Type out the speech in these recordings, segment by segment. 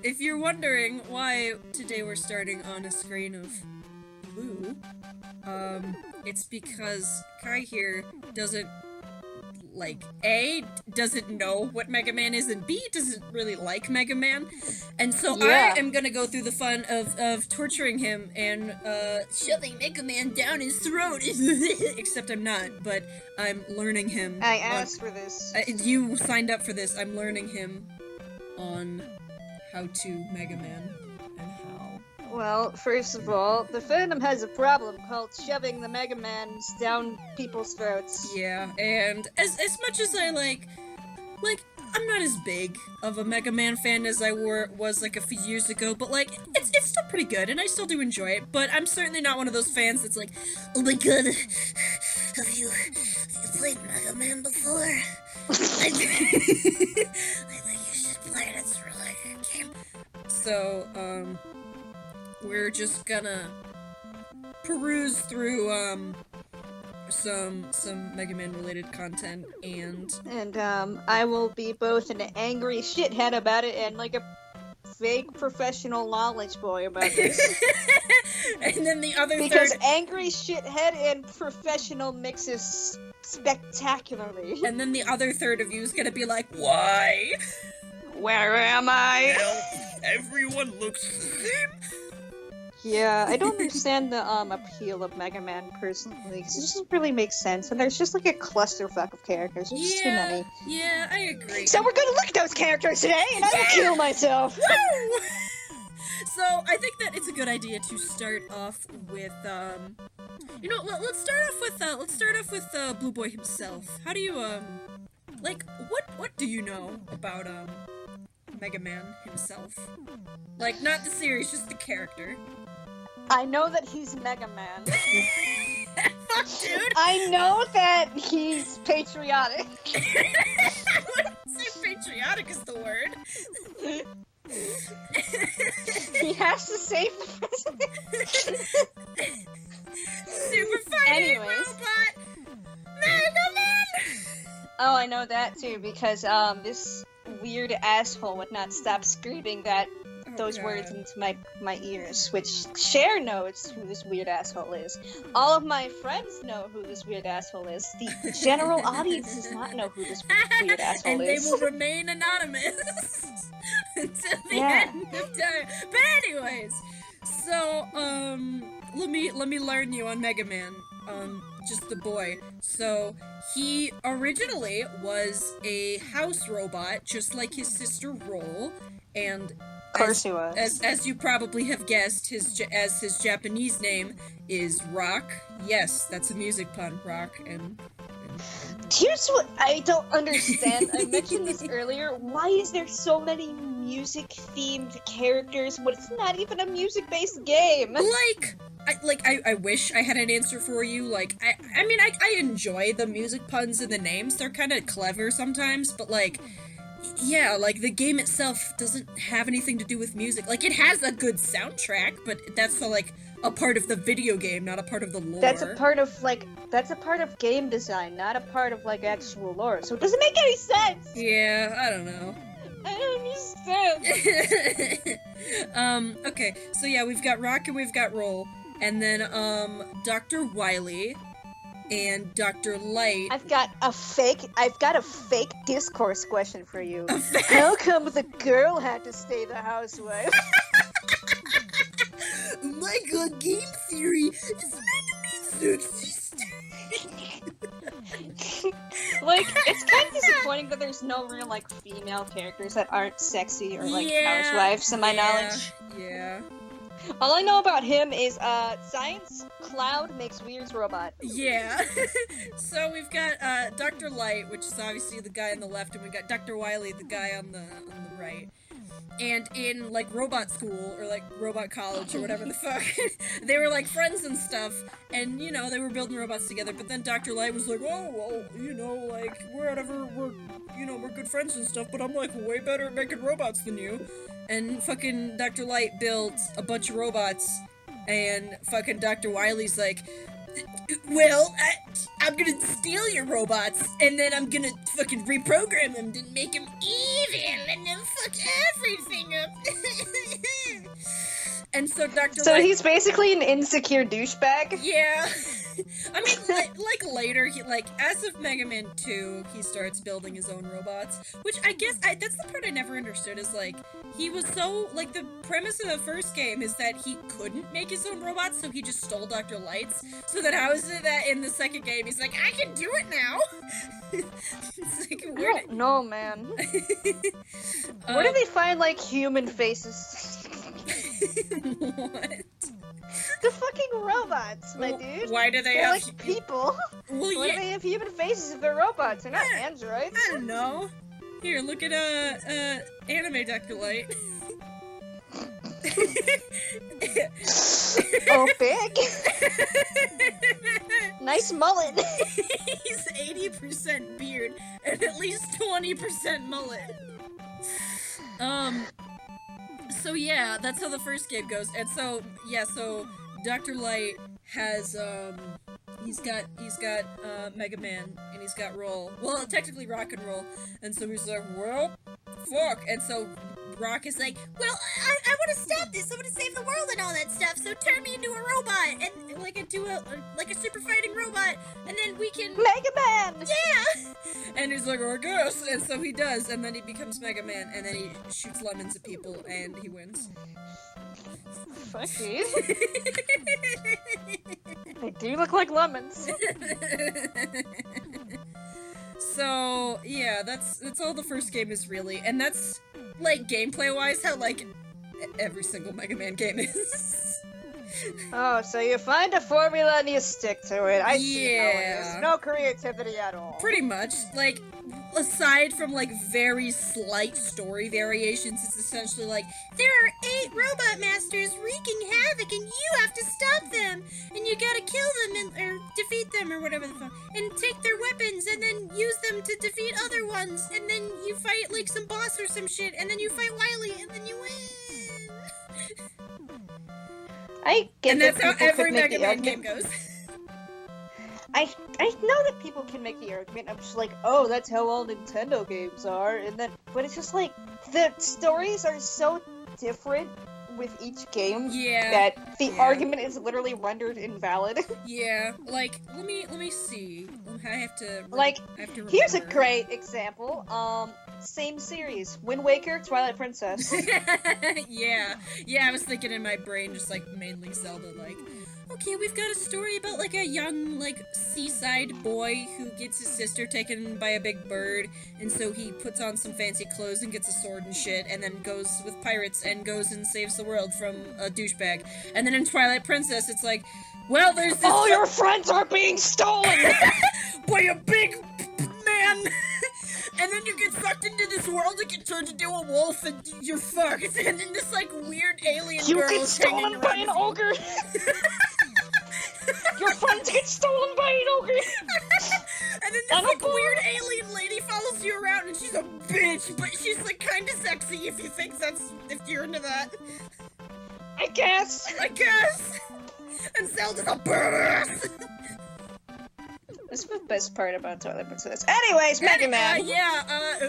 if you're wondering why today we're starting on a screen of blue, it's because Kai here doesn't, like, A, doesn't know what Mega Man is, and B, doesn't really like Mega Man. And so I am gonna go through the fun of torturing him and, shoving Mega Man down his throat. Except I'm not, but I'm learning him. I asked for this. You signed up for this. I'm learning him on how to Mega Man and how. Well, first of all, the fandom has a problem called shoving the Mega Mans down people's throats. Yeah, and as much as I like, I'm not as big of a Mega Man fan as I was like a few years ago, but like, it's still pretty good, and I still do enjoy it, but I'm certainly not one of those fans that's like, oh my god, have you played Mega Man before? I think you should play it, it's a really good game. So, we're just gonna peruse through, some Mega Man related content, and I will be both an angry shithead about it and like a fake professional knowledge boy about this. And then the other because third... angry shithead and professional mixes spectacularly. And then the other third of you is gonna be like, why? Where am I? Well, everyone looks the same. Yeah, I don't understand the appeal of Mega Man personally, because it doesn't really make sense, and there's just like a clusterfuck of characters. There's just too many. Yeah, I agree. So we're gonna look at those characters today, and I'm gonna kill myself. Woo! So I think that it's a good idea to start off with, you know, let's start off with Blue Boy himself. How do you, like, what do you know about Mega Man himself? Like, not the series, just the character. I know that he's Mega Man. Fuck, dude! I know that he's patriotic. I wouldn't say patriotic is the word. He has to save the president. Super fighting robot! Mega Man! Oh, I know that too, because this weird asshole would not stop screaming those words into my ears, which Cher knows who this weird asshole is. All of my friends know who this weird asshole is. The general audience does not know who this weird asshole is. And they will remain anonymous until the end of time. But anyways, so let me learn you on Mega Man. Just the boy. So he originally was a house robot, just like his sister Roll, and of course he was. As you probably have guessed, his Japanese name is Rock. Yes, that's a music pun. Rock and Here's what I don't understand. I mentioned this earlier. Why is there so many music-themed characters when it's not even a music-based game? I wish I had an answer for you. Like, I mean, I enjoy the music puns and the names. They're kind of clever sometimes, but like, yeah, like, the game itself doesn't have anything to do with music. Like, it has a good soundtrack, but that's like a part of the video game, not a part of the lore. That's a part of game design, not a part of like actual lore. So it doesn't make any sense. Yeah, I don't know. I don't understand. Okay, so yeah, we've got Rock and we've got Roll, and then Dr. Wily and Dr. Light. I've got a fake discourse question for you. How come the girl had to stay the housewife? Oh my god, game theory is Mega Man 60. Like, it's kind of disappointing that there's no real, like, female characters that aren't sexy or, like, housewives, to my knowledge. Yeah. All I know about him is, science, Cloud makes weird robot. Yeah. So we've got, Dr. Light, which is obviously the guy on the left, and we've got Dr. Wily, the guy on the right. And in, like, robot school, or, like, robot college, or whatever the fuck, they were, like, friends and stuff, and, you know, they were building robots together, but then Dr. Light was like, oh, well, you know, like, we're good friends and stuff, but I'm, like, way better at making robots than you. And fucking Dr. Light built a bunch of robots, and fucking Dr. Wily's like, well, I'm gonna steal your robots, and then I'm gonna fucking reprogram them to make them even, and then fuck everything up. And so Dr. So Light... he's basically an insecure douchebag? Yeah. I mean, like later, he, like, as of Mega Man 2, he starts building his own robots, which I guess, that's the part I never understood, is, like, he was so, like, the premise of the first game is that he couldn't make his own robots, so he just stole Dr. Light's, so then how is it that in the second game, he's like, I can do it now? It's like, I don't know, man. Where do they find, like, human faces? What? The fucking robots, my dude. Why do they They're have... like people. Well, Why do they have human faces if they're robots? They're not androids. I don't know. Here, look at, anime Dr. Light. Oh, big? Nice mullet. He's 80% beard and at least 20% mullet. So yeah, that's how the first game goes. And so, yeah, so Dr. Light has, he's got Mega Man, and he's got Roll. Well, technically Rock and Roll. And so he's like, well, fuck. And so Rock is like, well, I want to stop this. I want to save the world and all that stuff. So turn me into a robot and like a super fighting robot, and then we can Mega Man. Yeah. And he's like, oh, I guess. And so he does, and then he becomes Mega Man, and then he shoots lemons at people, and he wins. Fuck, dude. They do look like lemons. So yeah, that's all the first game is really, and that's like gameplay-wise how like every single Mega Man game is. Oh, so you find a formula and you stick to it. I see how it Yeah. is. No creativity at all. Pretty much, like, aside from like very slight story variations, it's essentially like, there are 8 robot masters wreaking havoc and you have to stop them, and you gotta kill them or defeat them or whatever the fuck, and take their weapons and then use them to defeat other ones, and then you fight like some boss or some shit, and then you fight Wily and then you win. I get And that that's how people every could make Mega the Man game argument. goes. I know that people can make the argument. I'm just like, oh, that's how all Nintendo games are, and then, but it's just like the stories are so different with each game that the argument is literally rendered invalid. Yeah, like let me see. I have to Here's a remember. great example. Same series, Wind Waker, Twilight Princess. yeah, I was thinking in my brain just like mainly Zelda, like, okay, we've got a story about like a young like seaside boy who gets his sister taken by a big bird, and so he puts on some fancy clothes and gets a sword and shit, and then goes with pirates and goes and saves the world from a douchebag. And then in Twilight Princess, it's like, well, there's this All your friends are being stolen by a big man. And then you get sucked into this world and get turned into a wolf, and you're fucked. And then this like weird alien You girl get is hanging stolen by around an ogre. Your friends get stolen by an ogre. And then this like weird alien lady follows you around, and she's a bitch, but she's like kind of sexy if you're into that. I guess. And Zelda's a badass. That's the best part about Twilight Princess. Anyways, Mega Man.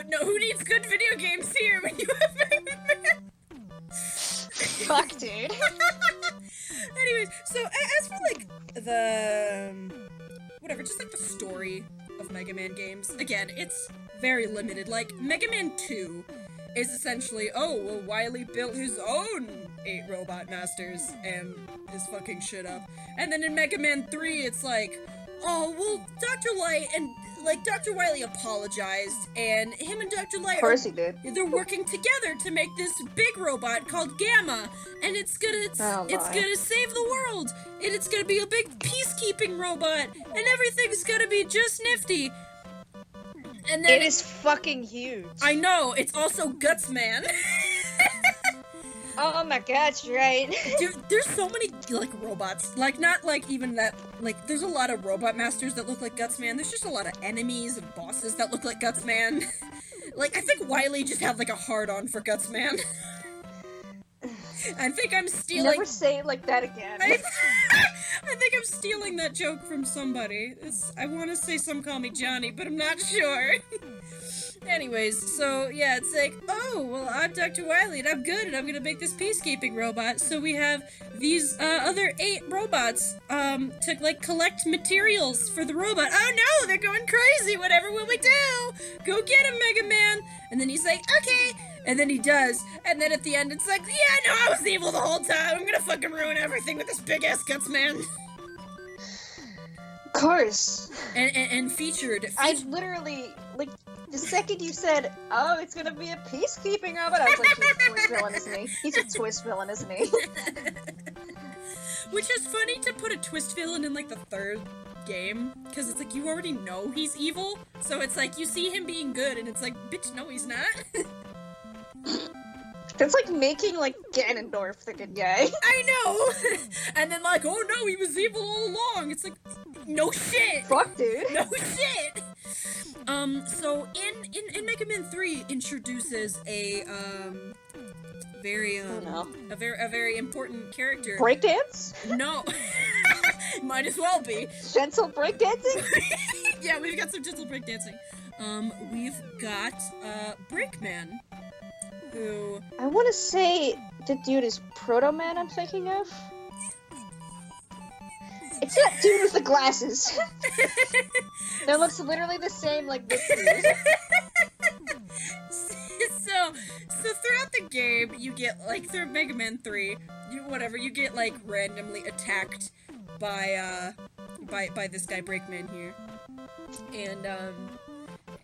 No, who needs good video games here when you have Mega Man? Fuck, dude. Anyways, so as for like the whatever, just like the story of Mega Man games, again, it's very limited. Like Mega Man 2 is essentially, oh, well, Wily built his own 8 robot masters and is fucking shit up. And then in Mega Man 3, it's like, oh, well, Dr. Light and, like, Dr. Wily apologized, and him and Dr. Light, of course he did. They're working together to make this big robot called Gamma, and it's gonna save the world, and it's gonna be a big peacekeeping robot, and everything's gonna be just nifty. And then it is fucking huge. I know, it's also Guts Man. Oh my god, that's right. Dude, there's so many, like, robots. Like, not, like, even that, like, there's a lot of robot masters that look like Guts Man. There's just a lot of enemies and bosses that look like Guts Man. Like, I think Wily just had, like, a hard-on for Guts Man. I think I'm stealing... Never say it like that again. I think I'm stealing that joke from somebody. I want to say some call me Johnny, but I'm not sure. Anyways, so yeah, it's like, oh, well, I'm Dr. Wily and I'm good and I'm gonna make this peacekeeping robot. So we have these other 8 robots to like collect materials for the robot. Oh no, they're going crazy. Whatever will we do? Go get him, Mega Man. And then he's like, okay. And then he does. And then at the end, it's like, yeah, no, I was evil the whole time. I'm gonna fucking ruin everything with this big ass guts, man. Of course. And featured. I literally, like, the second you said, oh, it's gonna be a peacekeeping robot, I was like, he's a twist villain, isn't he? He's a twist villain, isn't he? Which is funny to put a twist villain in, like, the 3rd game, because it's like, you already know he's evil, so it's like, you see him being good, and it's like, bitch, no, he's not. That's like making, like, Ganondorf the good guy. I know! And then, like, oh no, he was evil all along! It's like, no shit! Fuck, dude! No shit! So in Mega Man 3 introduces a very important character. Breakdance? No. Might as well be. Gentle breakdancing? Yeah, we've got some gentle breakdancing. We've got Breakman, who I wanna say the dude is Proto Man I'm thinking of. It's that dude with the glasses. That looks literally the same like this dude. So throughout the game, you get, like, through Mega Man 3, you get, like, randomly attacked by this guy Breakman here.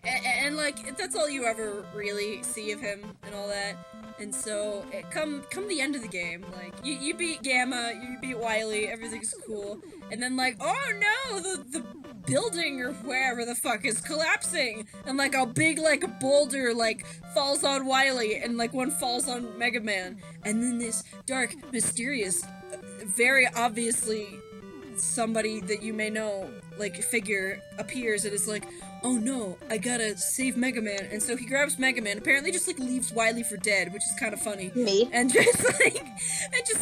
And like, that's all you ever really see of him and all that. And so, come the end of the game, like, you beat Gamma, you beat Wily, everything's cool. And then, like, oh no, the building or wherever the fuck is collapsing! And, like, a big, like, boulder, like, falls on Wily, and, like, one falls on Mega Man. And then this dark, mysterious, very obviously somebody that you may know, like, figure appears and is like, oh no, I gotta save Mega Man. And so he grabs Mega Man, apparently just, like, leaves Wily for dead, which is kind of funny. Me? And just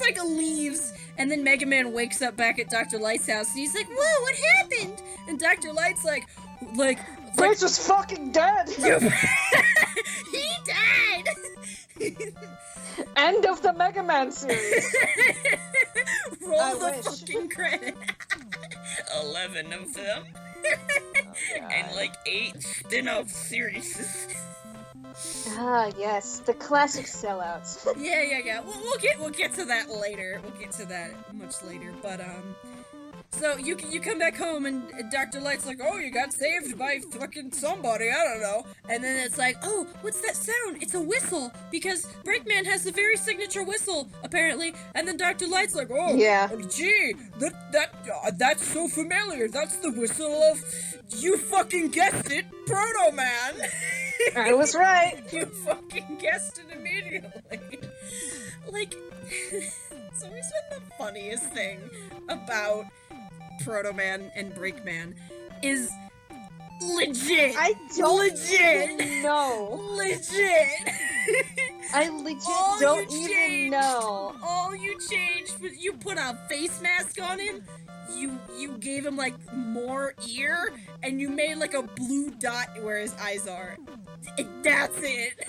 like leaves. And then Mega Man wakes up back at Dr. Light's house and he's like, whoa, what happened? And Dr. Light's like, Bridge was fucking dead! He died! End of the Mega Man series! Roll the fucking credit. 11 of them. And like 8 spin-off series. Ah, yes, the classic sellouts. Yeah. We'll get to that later. We'll get to that much later. But so you come back home and Dr. Light's like, oh, you got saved by fucking somebody, I don't know. And then it's like, oh, what's that sound? It's a whistle, because Breakman has the very signature whistle, apparently. And then Dr. Light's like, oh, yeah. Gee, that's so familiar. That's the whistle of, you fucking guessed it, Proto Man. I was right. You fucking guessed it immediately. Like, it's always been the funniest thing about Proto Man and Breakman is legit. I don't legit. even know. Legit. I legit don't even know. All you changed was you put a face mask on him. You gave him, like, more ear, and you made, like, a blue dot where his eyes are. That's it.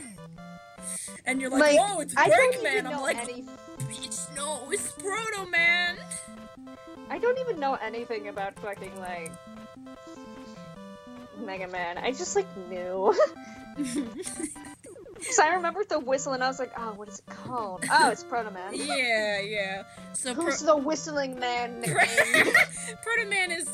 And you're like, whoa, it's Breakman. I'm like, bitch, no, it's Proto Man. I don't even know anything about fucking, like, Mega Man. I just, like, knew. So I remembered the whistle and I was like, oh, what is it called? Oh, it's Proto Man. Yeah. So who's the whistling man nickname? Proto Man is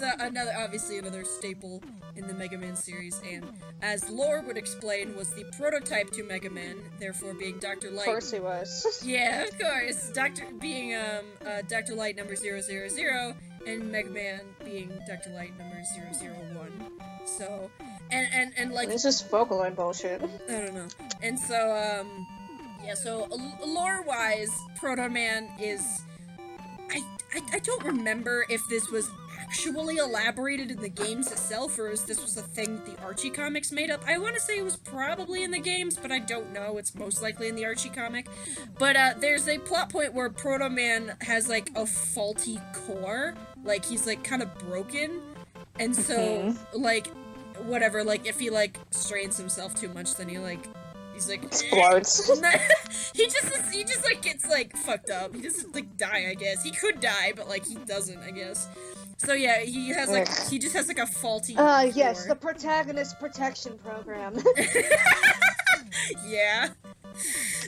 obviously another staple in the Mega Man series, and as lore would explain, was the prototype to Mega Man, therefore being Dr. Light. Of course he was. Yeah, of course. Dr. Light number 000, and Mega Man being Dr. Light number 001. So, and like... This is Vocaloid bullshit. I don't know. And so, so lore-wise, Proto Man is... I don't remember if this was actually elaborated in the games itself, or if this was a thing that the Archie comics made up. I want to say it was probably in the games, but I don't know. It's most likely in the Archie comic. But there's a plot point where Proto Man has, like, a faulty core. Like, he's, like, kind of broken. And so, like, whatever, like, if he, like, strains himself too much, then he's like... Explodes. he just, like, gets, like, fucked up. He doesn't, like, die, I guess. He could die, but, like, he doesn't, I guess. So, yeah, he has, like, he just has, like, a faulty yes, the protagonist protection program. Yeah.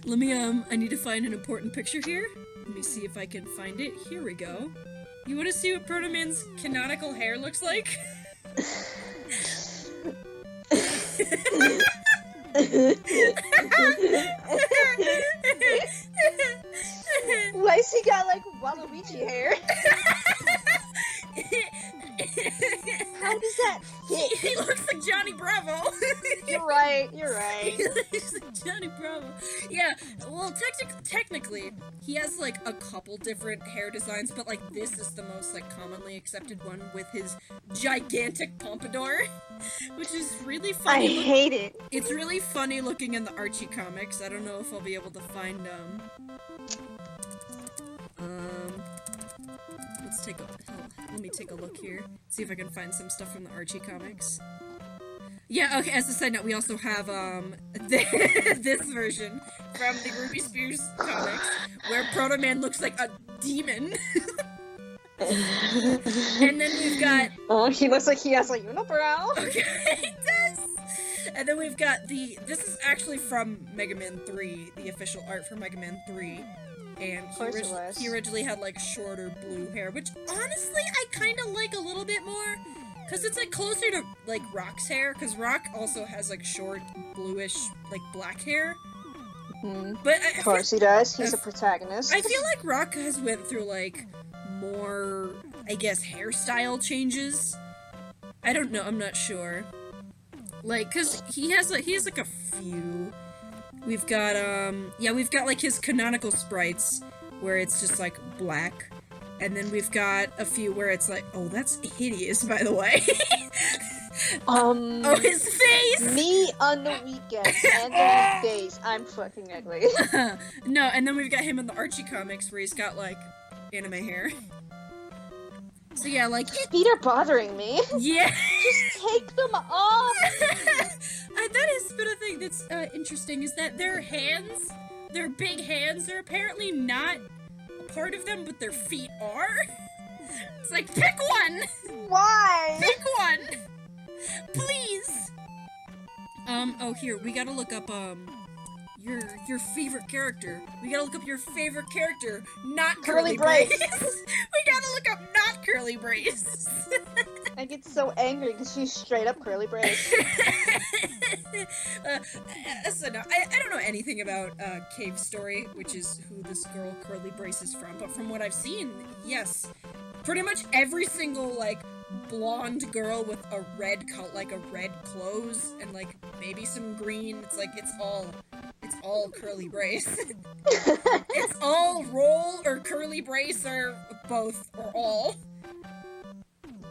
Let me, I need to find an important picture here. Let me see if I can find it. Here we go. You want to see what Proto Man's canonical hair looks like? Why has he got, like, Waluigi hair? How does that fit? He looks like Johnny Bravo. You're right. He looks like Johnny Bravo. Yeah, well, technically, he has, like, a couple different hair designs, but, like, this is the most, like, commonly accepted one with his gigantic pompadour, which is really funny. I hate it. It's really funny looking in the Archie comics. I don't know if I'll be able to find, let me take a look here. See if I can find some stuff from the Archie comics. Yeah, okay, as a side note, we also have, this version from the Ruby Spears comics, where Proto Man looks like a demon. And then we've got... Oh, he looks like he has a unibrow. Okay, he does! And then we've got this is actually from Megaman 3, the official art for Megaman 3. And he originally had, like, shorter blue hair, which, honestly, I kind of like a little bit more. Because it's, like, closer to, like, Rock's hair. Because Rock also has, like, short, bluish, like, black hair. Mm-hmm. But of course he does. He's a protagonist. I feel like Rock has went through, like, more, I guess, hairstyle changes. I don't know. I'm not sure. Like, because he has, like, a few... We've got, we've got, like, his canonical sprites, where it's just, like, black. And then we've got a few where it's like, oh, that's hideous, by the way. Oh, his face! Me on the weekends and the weekdays, I'm fucking ugly. No, and then we've got him in the Archie comics, where he's got, like, anime hair. So yeah, like... Feet are bothering me. Yeah! Just take them off! That has been a thing that's interesting, is that their hands, their big hands, are apparently not a part of them, but their feet are. It's like, pick one! Why? Pick one! Please! Oh, here, we gotta look up, your favorite character. We gotta look up your favorite character, not Curly Brace. We gotta look up not Curly Brace. I get so angry because she's straight up Curly Brace. So no, I don't know anything about Cave Story, which is who this girl Curly Brace is from, but from what I've seen, yes, pretty much every single, like, blonde girl with a red clothes and, like, maybe some green, it's like, it's all Curly Brace. It's all Roll or Curly Brace or both or all.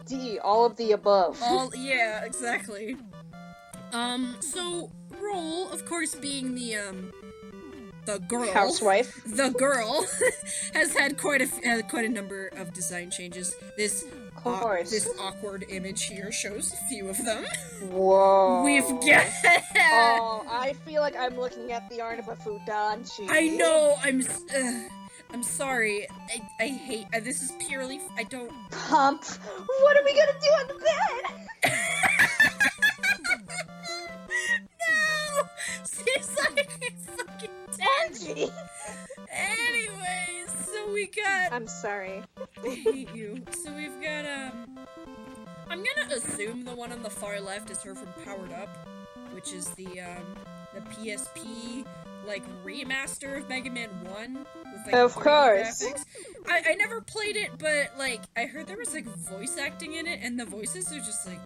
D, all of the above. Yeah, exactly. So Roll, of course, being the girl, housewife, the girl, has had quite a number of design changes. This awkward image here shows a few of them. Whoa. We've got... Oh, I feel like I'm looking at the art of a Fudanchi. I know, I'm sorry. I hate... this is purely... I don't... Pump. What are we gonna do on the bed? No! She's like fucking dead. Anyways, so we got... I'm sorry. I hate you. So we've got, I'm gonna assume the one on the far left is her from Powered Up, which is the PSP, like, remaster of Mega Man 1, with, like, of course. Graphics. I never played it, but, like, I heard there was, like, voice acting in it, and the voices are just, like,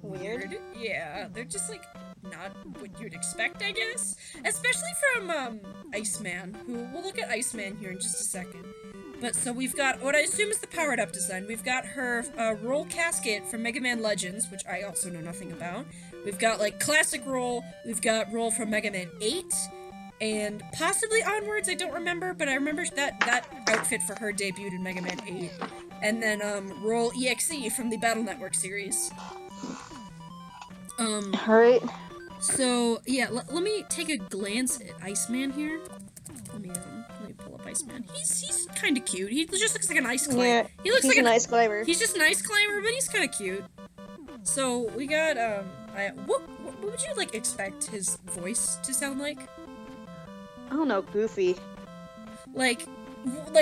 weird. Yeah, they're just, like, not what you'd expect, I guess. Especially from, Iceman, who, we'll look at Iceman here in just a second. But, so we've got, what I assume is the Powered Up design. We've got her, Roll Casket from Mega Man Legends, which I also know nothing about. We've got, like, Classic Roll, we've got Roll from Mega Man 8, and possibly onwards, I don't remember, but I remember that outfit for her debuted in Mega Man 8. And then, Roll EXE from the Battle Network series. Alright. So, yeah, let me take a glance at Iceman here. Let me pull up Iceman. He's kind of cute. He just looks like an ice climber. Yeah, He looks he's like an ice climber. He's just an ice climber, but he's kind of cute. So, we got, what would you, like, expect his voice to sound like? I don't know, goofy. Like,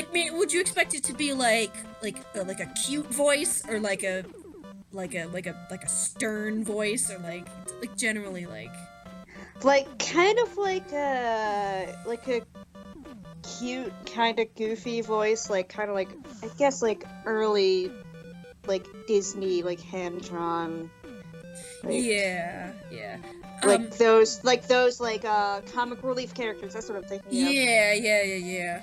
would you expect it to be like a cute voice, or like a stern voice, or like generally like kind of like a cute, kind of goofy voice, like kind of like, I guess, like early, like Disney, like hand drawn. Like, yeah. those comic relief characters. That's what I'm thinking of. Yeah.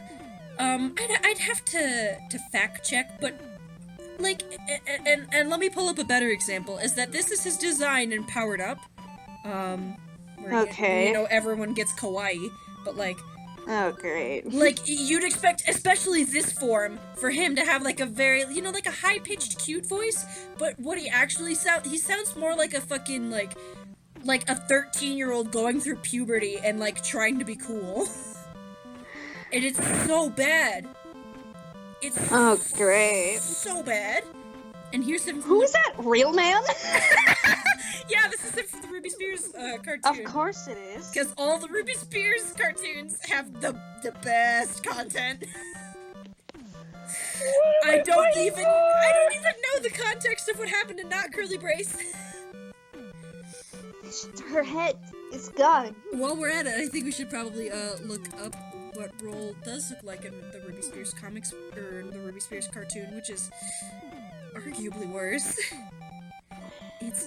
I'd have to fact check, but like, and let me pull up a better example. Is that this is his design in Powered Up? Where Okay. you know, everyone gets kawaii, but like. Oh, great. Like, you'd expect, especially this form, for him to have, like, a very, you know, like a high-pitched, cute voice, but what he actually he sounds more like a fucking, like a 13-year-old going through puberty and, like, trying to be cool. And it's so bad. It's great. so bad. And here's him. Who is that? Real Man? Yeah, this is it from the Ruby Spears cartoon. Of course it is. Because all the Ruby Spears cartoons have the best content. I don't even know the context of what happened to Not Curly Brace. Her head is gone. While we're at it, I think we should probably look up what Roll does look like in the Ruby Spears comics, or in the Ruby Spears cartoon, which is arguably worse. It's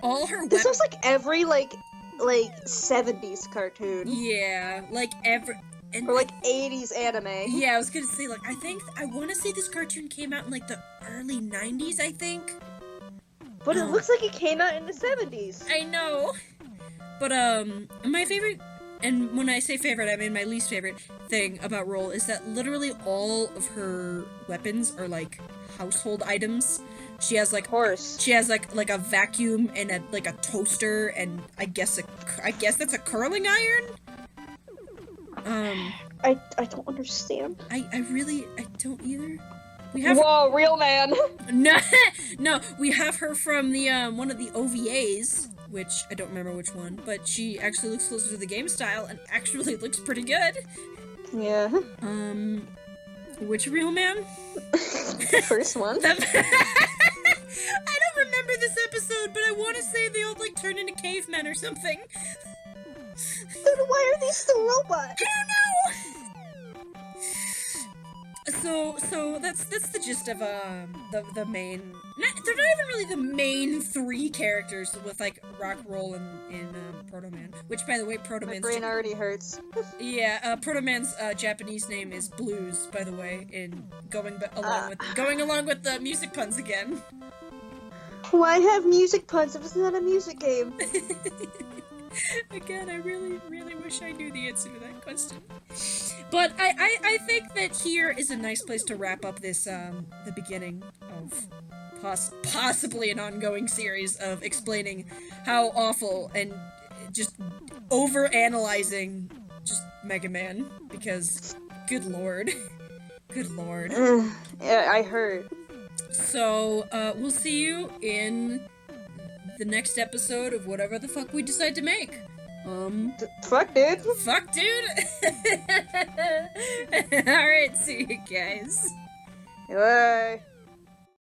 all her. This looks like every like 70s cartoon. Yeah, like every. Or like 80s anime. Yeah, I was gonna say, like, I want to say this cartoon came out in like the early 90s, I think. But it looks like it came out in the 70s. I know. But my favorite, and when I say favorite, I mean my least favorite thing about Roll is that literally all of her weapons are like household items. She has like a vacuum and a toaster, and I guess that's a curling iron. I don't understand. I don't either. Whoa, Real Man. No, we have her from the one of the OVAs, which I don't remember which one, but she actually looks closer to the game style and actually looks pretty good. Yeah. Which Real Man? The first one. I don't remember this episode, but I want to say they all like turn into cavemen or something. Then why are these still robots? I don't know. So that's the gist of the main. They're not even really the main three characters with like Rock, Roll, and Proto Man. Which, by the way, Proto Man's my brain already hurts. Yeah, Proto Man's Japanese name is Blues, by the way. In going along with the music puns again. Why have music puns if it's not a music game? Again, I really, really wish I knew the answer to that question. But I think that here is a nice place to wrap up this, the beginning of possibly an ongoing series of explaining how awful and just over-analyzing just Mega Man, because good lord. Good lord. Yeah, I heard. So, we'll see you in the next episode of whatever the fuck we decide to make. Fuck, dude. Fuck, dude. Alright, see you guys. Bye.